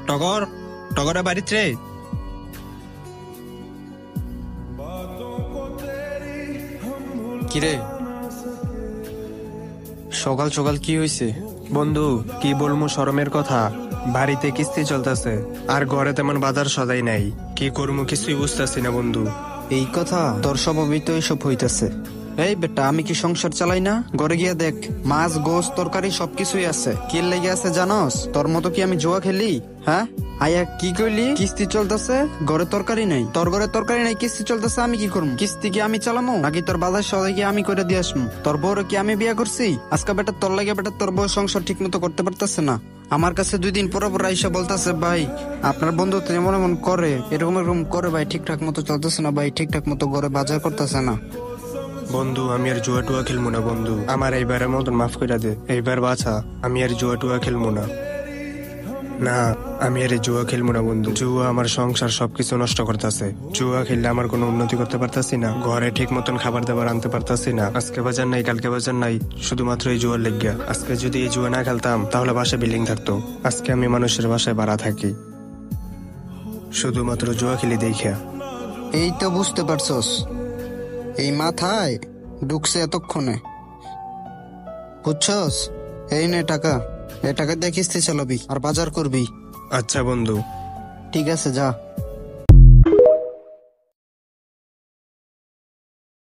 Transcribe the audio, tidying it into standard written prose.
টগর, টগরের বাড়িতে রে। কিরে, সকাল সকাল কি হয়েছে? বন্ধু কি বলবো শরমের কথা, বাড়িতে কিস্তি চলতেছে আর ঘরে তেমন বাজার সদাই নাই। কি করবো কিছুই বুঝতেছি না বন্ধু। এই কথা তোর স্বভাবই তো এইসব হইতেছে। এই বেটা, আমি কি সংসার চালাই না? ঘরে গিয়া দেখ, মাছ গোস তরকারি সবকিছুই আছে। কি লেগে আছে জানোস? তোর মতো কি আমি জুয়া খেলি? হ্যাঁ, আয়া কি কইলি? কিস্তি চলতেছে, ঘরে তরকারি নাই। তোর ঘরে তরকারি নাই, কিস্তি চলতেছে, আমি কি করবো? কিস্তি কি আমি চালামো নাকি তোর বাজার সদাই কি আমি করে দিয়ে আসবো? তোর বউরে কি আমি বিয়া করছি? আজকে বেটা তোর লাগে বেটা তোর বউ সংসার ঠিক মতো করতে পারতেছে না। আমার কাছে 2 দিন পর আইসা বলতেছে, ভাই আপনার বন্ধু তো এমন এমন করে, এরকম এরকম করে ভাই, ঠিকঠাক মতো চলতেছে না ভাই, ঠিকঠাক মতো ঘরে বাজার করতেছে না। বন্ধু আমি আর জুয়া টুয়া খেলবো না বন্ধু, আমার এইবারের মতন মাফ করে দে। এইবার বাছা, আমি আর জুয়া টুয়া খেলবো না। না, আমি আর জুয়া খেলবো না বন্ধু। জুয়া আমার সংসার সবকিছু নষ্ট করতেছে। জুয়া খেললে আমার কোনো উন্নতি করতে পারতাছি না, ঘরে ঠিক মতন খাবার দাবার আনতে পারতাছি না। আজকে বাজার নাই, কালকে বাজার নাই, শুধুমাত্র এই জুয়ার লেগিয়া। আজকে যদি এই জুয়া না খেলতাম তাহলে বাসায় বিল্ডিং থাকতো। আজকে আমি মানুষের বাসায় ভাড়া থাকি, শুধুমাত্র জুয়া খেলি দেখিয়া। এই তো বুঝতে পারছস, এই মাথায় ঢুকছে এতক্ষণে, বুঝছস? এই নে টাকা, এই টাকা দিয়ে কিস্তি চালাবি আর বাজার করবি। আচ্ছা বন্ধু। ঠিক আছে, যা।